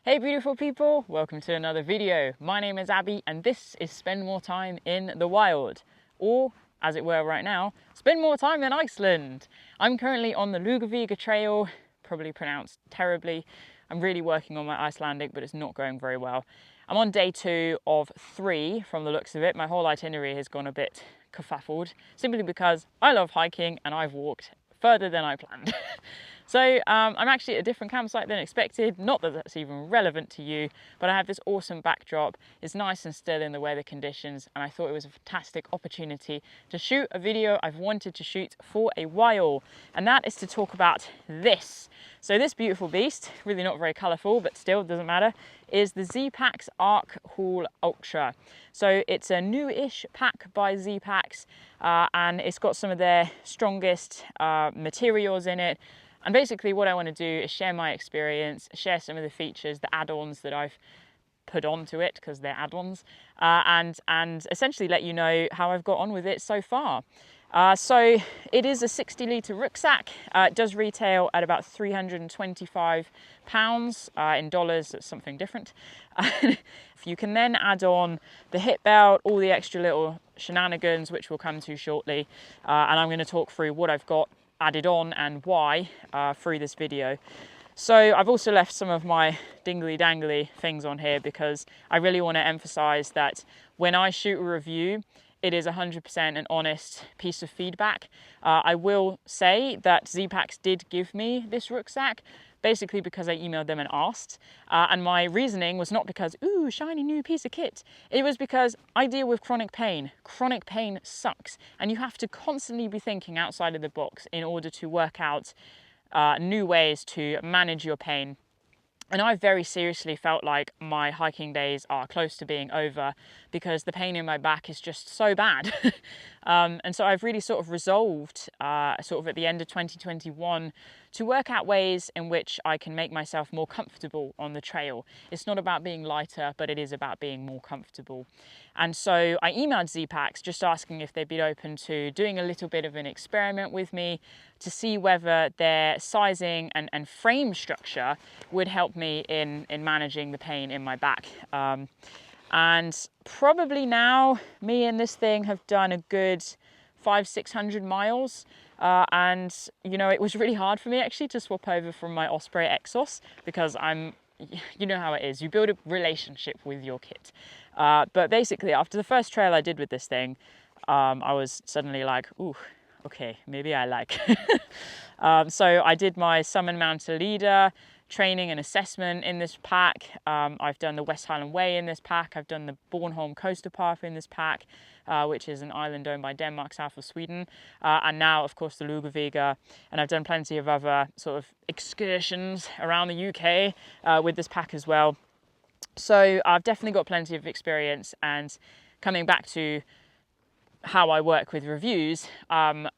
Hey beautiful people, welcome to another video. My name is Abbie and this is Spend More Time in the Wild, or as it were right now, spend more time in Iceland. I'm currently on the Lugavega Trail, probably pronounced terribly. I'm really working on my Icelandic, but it's not going very well. I'm on day 2 of 3 from the looks of it. My whole itinerary has gone a bit kerfuffled, simply because I love hiking and I've walked further than I planned. So I'm actually at a different campsite than expected. Not that that's even relevant to you, but I have this awesome backdrop. It's nice and still in the weather conditions, and I thought it was a fantastic opportunity to shoot a video I've wanted to shoot for a while, and that is to talk about this. So this beautiful beast, really not very colourful, but still doesn't matter, is the Zpacks Arc Haul Ultra. So it's a new-ish pack by Zpacks, and it's got some of their strongest materials in it. And basically what I want to do is share my experience, share some of the features, the add-ons that I've put onto it, because they're add-ons, and essentially let you know how I've got on with it so far. So it is a 60-litre rucksack. It does retail at about £325. In dollars, that's something different. You can then add on the hip belt, all the extra little shenanigans, which we'll come to shortly. And I'm going to talk through what I've got added on and why through this video. So I've also left some of my dingly dangly things on here because I really want to emphasize that when I shoot a review, it is 100% an honest piece of feedback. I will say that Zpacks did give me this rucksack basically because I emailed them and asked, and my reasoning was not because, ooh, shiny new piece of kit. It was because I deal with chronic pain. Chronic pain sucks, and you have to constantly be thinking outside of the box in order to work out new ways to manage your pain. And I very seriously felt like my hiking days are close to being over because the pain in my back is just so bad. And so I've really sort of resolved, sort of at the end of 2021, to work out ways in which I can make myself more comfortable on the trail. It's not about being lighter, but it is about being more comfortable. And so I emailed Zpacks just asking if they'd be open to doing a little bit of an experiment with me to see whether their sizing and frame structure would help me in managing the pain in my back. And probably now, me and this thing have done a good 500-600 miles. And, you know, it was really hard for me actually to swap over from my Osprey Exos because you know how it is, you build a relationship with your kit. But basically, after the first trail I did with this thing, I was suddenly like, ooh, okay, maybe I like. So I did my Summon Mountain Leader training and assessment in this pack. I've done the West Highland Way in this pack. I've done the Bornholm Coaster Path in this pack, which is an island owned by Denmark, south of Sweden. And now, of course, the Lugavega. And I've done plenty of other sort of excursions around the UK with this pack as well. So I've definitely got plenty of experience, and coming back to how I work with reviews,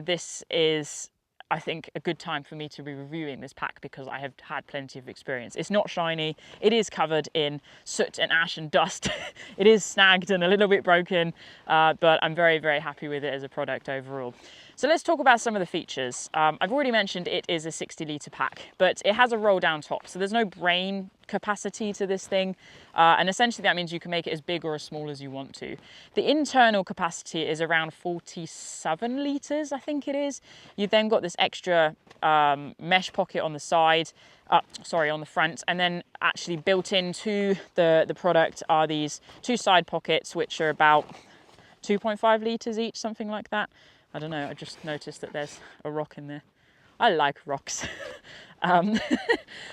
this is, I think, a good time for me to be reviewing this pack because I have had plenty of experience. It's not shiny, it is covered in soot and ash and dust. It is snagged and a little bit broken, but I'm very, very happy with it as a product overall. So let's talk about some of the features. I've already mentioned it is a 60-litre pack, but it has a roll down top, so there's no brain capacity to this thing, and essentially that means you can make it as big or as small as you want to. The internal capacity is around 47 litres, I think it is. You've then got this extra mesh pocket on the side, on the front, and then actually built into the product are these 2 side pockets, which are about 2.5 litres each, something like that. I don't know, I just noticed that there's a rock in there. I like rocks.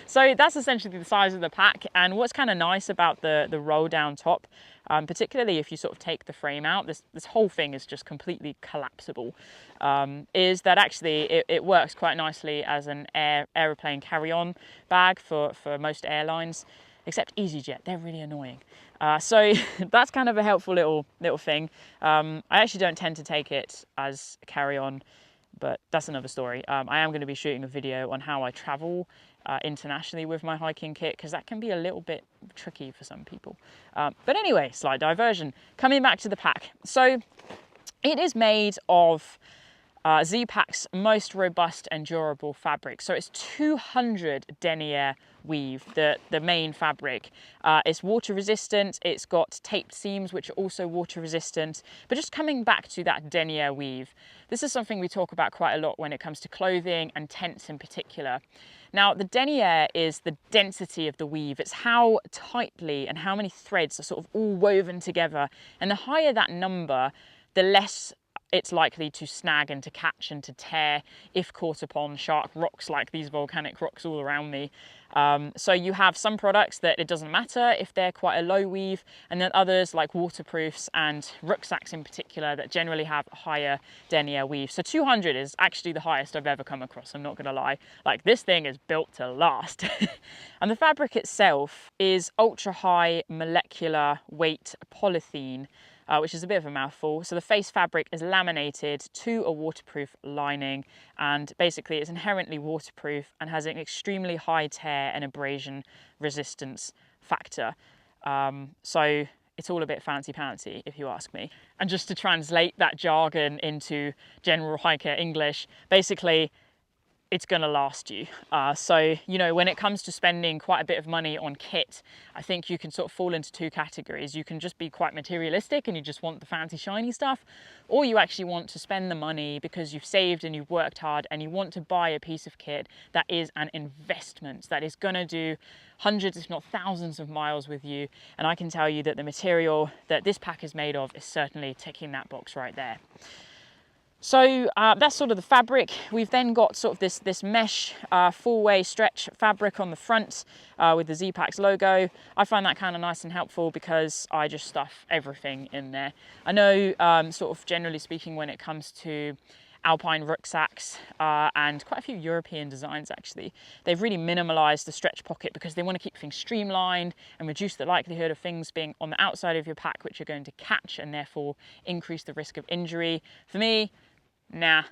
So that's essentially the size of the pack, and what's kind of nice about the roll down top, particularly if you sort of take the frame out, this whole thing is just completely collapsible, is that actually it works quite nicely as an aeroplane carry-on bag for most airlines, except EasyJet, they're really annoying. So that's kind of a helpful little thing. I actually don't tend to take it as a carry-on, but that's another story. I am going to be shooting a video on how I travel internationally with my hiking kit, because that can be a little bit tricky for some people. But anyway, slight diversion. Coming back to the pack. So it is made of Zpacks most robust and durable fabric. So it's 200 denier weave, the main fabric. It's water resistant, it's got taped seams which are also water resistant. But just coming back to that denier weave, this is something we talk about quite a lot when it comes to clothing and tents in particular. Now, the denier is the density of the weave. It's how tightly and how many threads are sort of all woven together. And the higher that number, the less it's likely to snag and to catch and to tear if caught upon sharp rocks like these volcanic rocks all around me. So you have some products that it doesn't matter if they're quite a low weave, and then others like waterproofs and rucksacks in particular that generally have a higher denier weave. So 200 is actually the highest I've ever come across, I'm not gonna lie. Like, this thing is built to last. And the fabric itself is ultra high molecular weight polythene, which is a bit of a mouthful. So the face fabric is laminated to a waterproof lining, and basically it's inherently waterproof and has an extremely high tear and abrasion resistance factor. So it's all a bit fancy-pantsy, if you ask me. And just to translate that jargon into general hiker English, basically, it's gonna last you. So, you know, when it comes to spending quite a bit of money on kit, I think you can sort of fall into two categories. You can just be quite materialistic and you just want the fancy shiny stuff, or you actually want to spend the money because you've saved and you've worked hard and you want to buy a piece of kit that is an investment, that is gonna do hundreds, if not thousands of miles with you. And I can tell you that the material that this pack is made of is certainly ticking that box right there. So that's sort of the fabric. We've then got sort of this mesh full-way stretch fabric on the front with the Zpacks logo. I find that kind of nice and helpful because I just stuff everything in there. I know sort of generally speaking, when it comes to alpine rucksacks and quite a few European designs actually, they've really minimalized the stretch pocket because they want to keep things streamlined and reduce the likelihood of things being on the outside of your pack which are going to catch and therefore increase the risk of injury. For me, nah.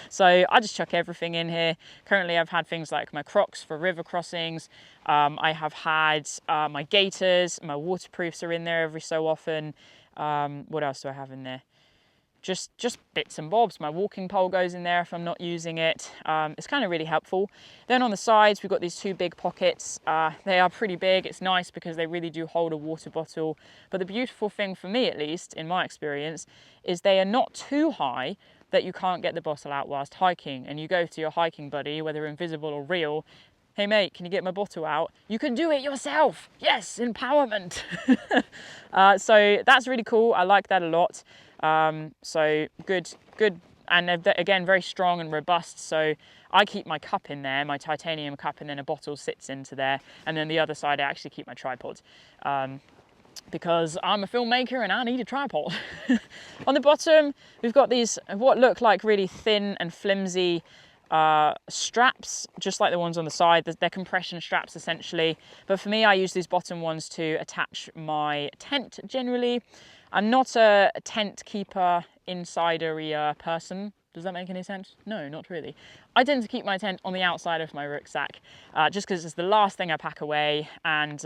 So I just chuck everything in here. Currently I've had things like my Crocs for river crossings. I have had my gaiters, my waterproofs are in there every so often. What else do I have in there? Just bits and bobs. My walking pole goes in there if I'm not using it. It's kind of really helpful. Then on the sides, we've got these two big pockets. They are pretty big. It's nice because they really do hold a water bottle. But the beautiful thing for me, at least in my experience, is they are not too high that you can't get the bottle out whilst hiking. And you go to your hiking buddy, whether invisible or real, hey mate, can you get my bottle out? You can do it yourself. Yes, empowerment. So that's really cool. I like that a lot. So good, and again, very strong and robust. So I keep my cup in there, my titanium cup, and then a bottle sits into there. And then the other side, I actually keep my tripod. Because I'm a filmmaker and I need a tripod. On the bottom, we've got these, what look like really thin and flimsy straps, just like the ones on the side. They're compression straps essentially. But for me, I use these bottom ones to attach my tent generally. I'm not a tent keeper, insider-y person. Does that make any sense? No, not really. I tend to keep my tent on the outside of my rucksack just because it's the last thing I pack away, and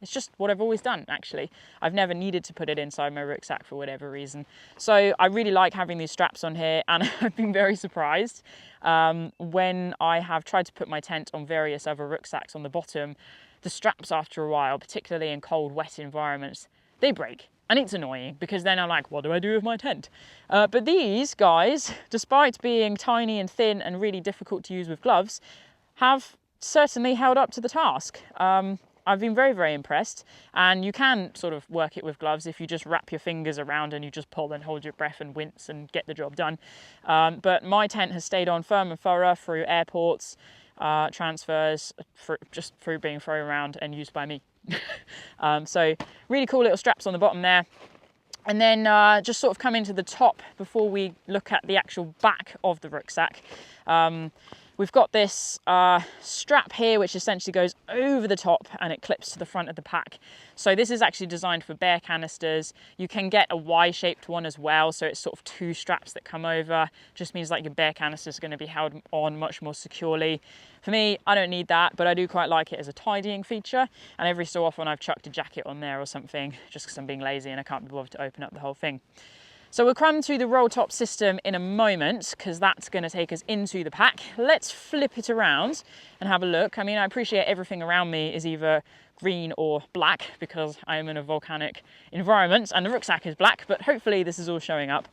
it's just what I've always done, actually. I've never needed to put it inside my rucksack for whatever reason. So I really like having these straps on here, and I've been very surprised when I have tried to put my tent on various other rucksacks on the bottom. The straps, after a while, particularly in cold, wet environments, they break. And it's annoying because then I'm like, what do I do with my tent? But these guys, despite being tiny and thin and really difficult to use with gloves, have certainly held up to the task. I've been very, very impressed. And you can sort of work it with gloves if you just wrap your fingers around and you just pull and hold your breath and wince and get the job done. But my tent has stayed on firm and thorough through airports, transfers, just through being thrown around and used by me. So really cool little straps on the bottom there. And then just sort of coming to the top before we look at the actual back of the rucksack. We've got this strap here, which essentially goes over the top and it clips to the front of the pack. So this is actually designed for bear canisters. You can get a Y-shaped one as well. So it's sort of two straps that come over. Just means like your bear canister is going to be held on much more securely. For me, I don't need that, but I do quite like it as a tidying feature. And every so often I've chucked a jacket on there or something, just because I'm being lazy and I can't be bothered to open up the whole thing. So we'll come to the roll top system in a moment because that's going to take us into the pack. Let's flip it around and have a look. I mean, I appreciate everything around me is either green or black because I am in a volcanic environment and the rucksack is black, but hopefully this is all showing up.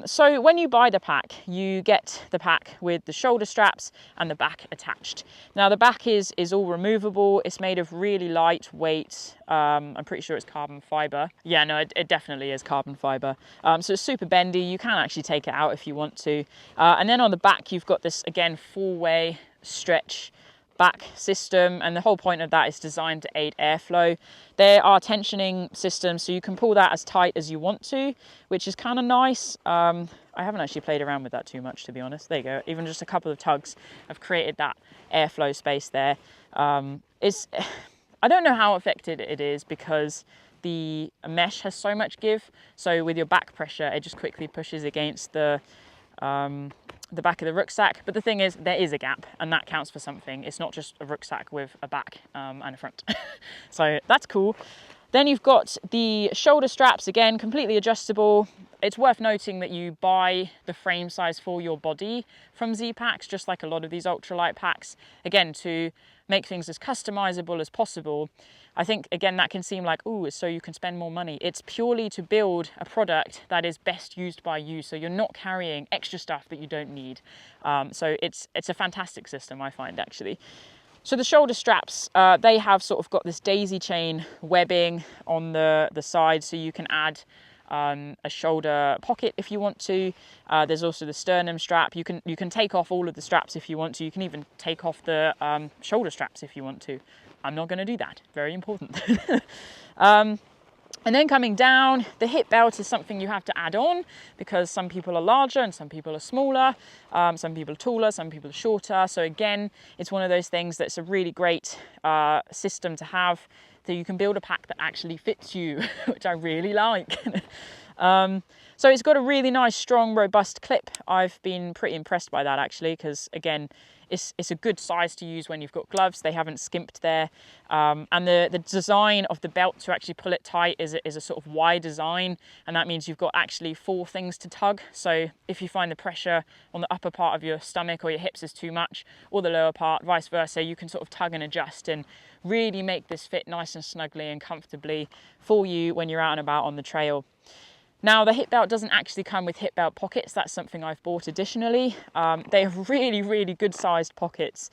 So when you buy the pack, you get the pack with the shoulder straps and the back attached. Now the back is all removable. It's made of really lightweight, I'm pretty sure it's carbon fiber. Yeah, no, it definitely is carbon fiber. So it's super bendy. You can actually take it out if you want to. And then on the back, you've got this, again, four-way stretch back system, and the whole point of that is designed to aid airflow. There are tensioning systems, so you can pull that as tight as you want to, which is kind of nice. I haven't actually played around with that too much, to be honest. There you go. Even just a couple of tugs have created that airflow space there. I don't know how effective it is because the mesh has so much give. So with your back pressure, it just quickly pushes against the back of the rucksack. But the thing is, there is a gap, and that counts for something. It's not just a rucksack with a back and a front. So that's cool. Then you've got the shoulder straps, again, completely adjustable. It's worth noting that you buy the frame size for your body from Zpacks, just like a lot of these ultralight packs, again, to make things as customizable as possible. I think, again, that can seem like, ooh, so you can spend more money. It's purely to build a product that is best used by you, so you're not carrying extra stuff that you don't need. So it's a fantastic system, I find, actually. So the shoulder straps, they have sort of got this daisy chain webbing on the side, so you can add a shoulder pocket if you want to. There's also the sternum strap. You can take off all of the straps if you want to. You can even take off the shoulder straps if you want to. I'm not going to do that. Very important. And then coming down, the hip belt is something you have to add on because some people are larger and some people are smaller, some people are taller, some people are shorter. So again, it's one of those things that's a really great system to have, so you can build a pack that actually fits you, which I really like. So it's got a really nice, strong, robust clip. I've been pretty impressed by that, actually, because again, it's a good size to use when you've got gloves. They haven't skimped there. And the design of the belt to actually pull it tight is a sort of Y design. And that means you've got actually 4 things to tug. So if you find the pressure on the upper part of your stomach or your hips is too much, or the lower part, vice versa, you can sort of tug and adjust and really make this fit nice and snugly and comfortably for you when you're out and about on the trail. Now, the hip belt doesn't actually come with hip belt pockets. That's something I've bought additionally. They have really, really good sized pockets.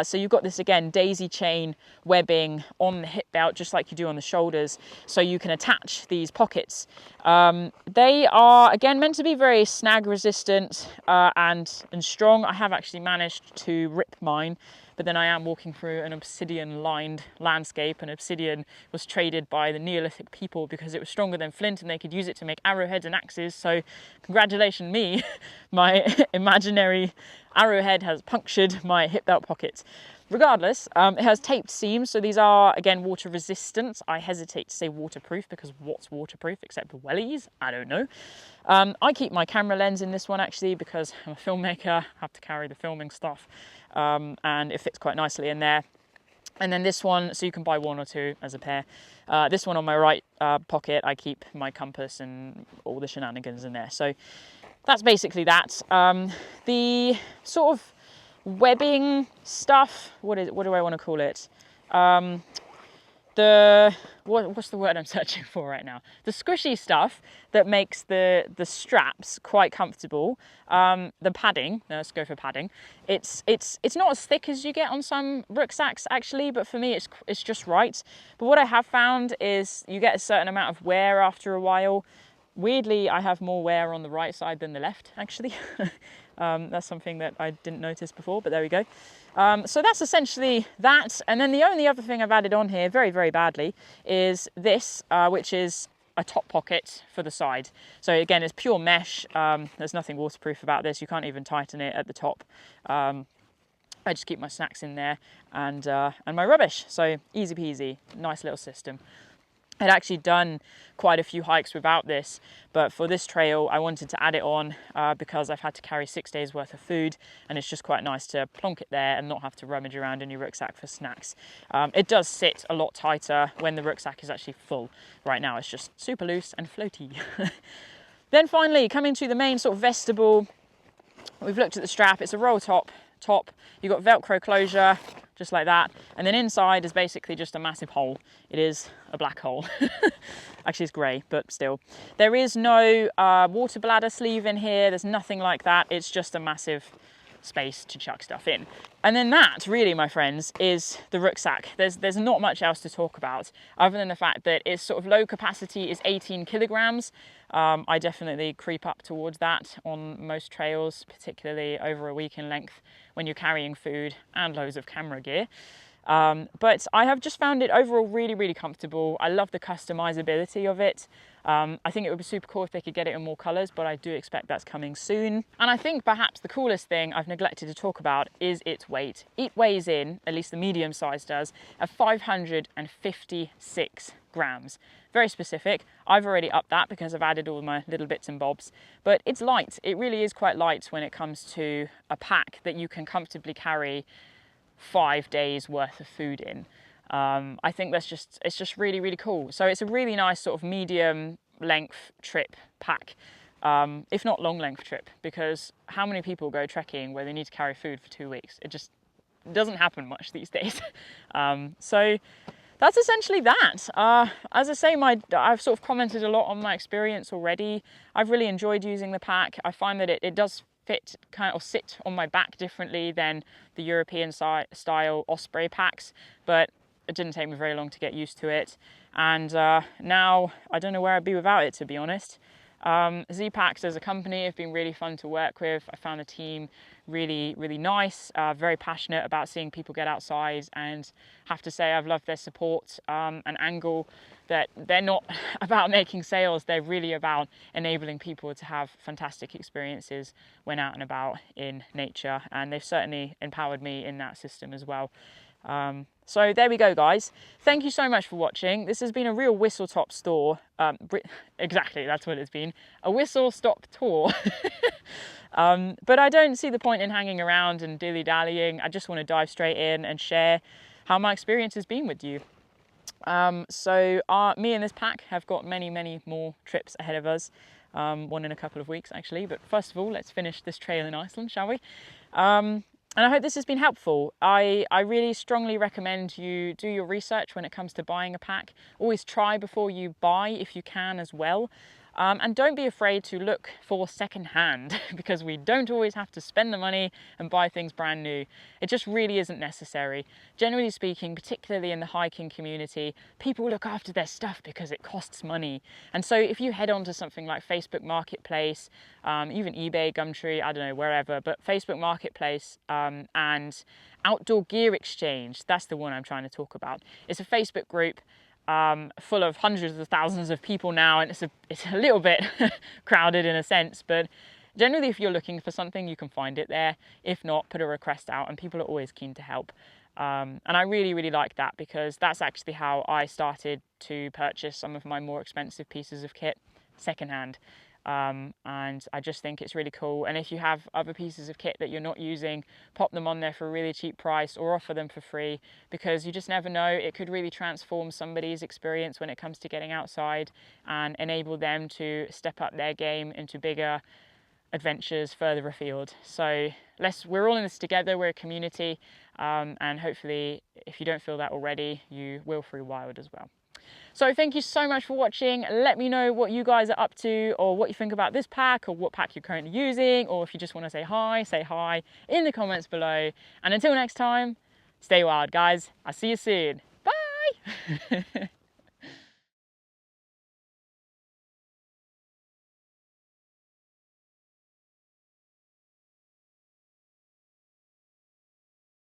So you've got this, again, daisy chain webbing on the hip belt, just like you do on the shoulders. So you can attach these pockets. They are, again, meant to be very snag resistant and strong. I have actually managed to rip mine, but then I am walking through an obsidian-lined landscape, and obsidian was traded by the Neolithic people because it was stronger than flint and they could use it to make arrowheads and axes. So congratulations me, my imaginary arrowhead has punctured my hip belt pocket. Regardless, it has taped seams, so these are, again, water resistant. I hesitate to say waterproof because what's waterproof except for wellies? I don't know. I keep my camera lens in this one, actually, because I'm a filmmaker, have to carry the filming stuff, and it fits quite nicely in there. And then this one, so you can buy 1 or 2 as a pair. This one on my right pocket, I keep my compass and all the shenanigans in there. So that's basically that. The sort of webbing stuff, what do I want to call it? What's the word I'm searching for right now? The squishy stuff that makes the straps quite comfortable. The padding, let's go for padding. It's not as thick as you get on some rucksacks, actually, but for me it's just right. But what I have found is you get a certain amount of wear after a while. Weirdly, I have more wear on the right side than the left, actually. That's something that I didn't notice before, but there we go. So that's essentially that. And then the only other thing I've added on here, very, very badly, is this, which is a top pocket for the side. So again, it's pure mesh. There's nothing waterproof about this. You can't even tighten it at the top. I just keep my snacks in there and my rubbish. So easy peasy, nice little system. I'd actually done quite a few hikes without this, but for this trail I wanted to add it on because I've had to carry 6 days worth of food, and it's just quite nice to plonk it there and not have to rummage around in your rucksack for snacks. It does sit a lot tighter when the rucksack is actually full. Right now it's just super loose and floaty. Then finally, coming to the main sort of vestibule, we've looked at the strap. It's a roll top. You've got Velcro closure, just like that. And then inside is basically just a massive hole. It is a black hole. Actually, it's grey, but still. There is no water bladder sleeve in here. There's nothing like that. It's just a massive space to chuck stuff in. And then that really, my friends, is the rucksack. There's not much else to talk about other than the fact that its sort of low capacity is 18 kilograms. I definitely creep up towards that on most trails, particularly over a week in length when you're carrying food and loads of camera gear. But I have just found it overall really, really comfortable. I love the customizability of it. I think it would be super cool if they could get it in more colors, but I do expect that's coming soon. And I think perhaps the coolest thing I've neglected to talk about is its weight. It weighs in, at least the medium size does, at 556 grams. Very specific. I've already upped that because I've added all my little bits and bobs, but it's light. It really is quite light when it comes to a pack that you can comfortably carry 5 days worth of food in. I think it's just really, really cool. So it's a really nice sort of medium length trip pack, if not long length trip, because how many people go trekking where they need to carry food for 2 weeks? It just doesn't happen much these days. So that's essentially that. As I say, I've sort of commented a lot on my experience already. I've really enjoyed using the pack. I find that it does fit kind of sit on my back differently than the European style Osprey packs, but it didn't take me very long to get used to it. And now I don't know where I'd be without it, to be honest. Zpacks as a company have been really fun to work with. I found the team really, really nice, very passionate about seeing people get outside, and have to say I've loved their support and angle, that they're not about making sales, they're really about enabling people to have fantastic experiences when out and about in nature, and they've certainly empowered me in that system as well. So there we go, guys. Thank you so much for watching. This has been a real whistle-top store. Exactly, that's what it's been. A whistle-stop tour. But I don't see the point in hanging around and dilly-dallying. I just want to dive straight in and share how my experience has been with you. Me and this pack have got many, many more trips ahead of us. One in a couple of weeks, actually. But first of all, let's finish this trail in Iceland, shall we? And I hope this has been helpful. I really strongly recommend you do your research when it comes to buying a pack. Always try before you buy if you can as well. And don't be afraid to look for second-hand, because we don't always have to spend the money and buy things brand new. It just really isn't necessary. Generally speaking, particularly in the hiking community, people look after their stuff because it costs money. And so if you head on to something like Facebook Marketplace, even eBay, Gumtree, I don't know, wherever, but Facebook Marketplace and Outdoor Gear Exchange, that's the one I'm trying to talk about. It's a Facebook group full of hundreds of thousands of people now, and it's a little bit crowded in a sense, but generally if you're looking for something you can find it there. If not, put a request out and people are always keen to help. And I really, really like that, because that's actually how I started to purchase some of my more expensive pieces of kit secondhand. And I just think it's really cool. And if you have other pieces of kit that you're not using, pop them on there for a really cheap price or offer them for free, because you just never know, it could really transform somebody's experience when it comes to getting outside and enable them to step up their game into bigger adventures further afield. So we're all in this together, we're a community, and hopefully if you don't feel that already, you will through Wild as well. So thank you so much for watching. Let me know what you guys are up to, or what you think about this pack, or what pack you're currently using, or if you just want to say hi in the comments below. And until next time, stay wild, guys. I'll see you soon. Bye.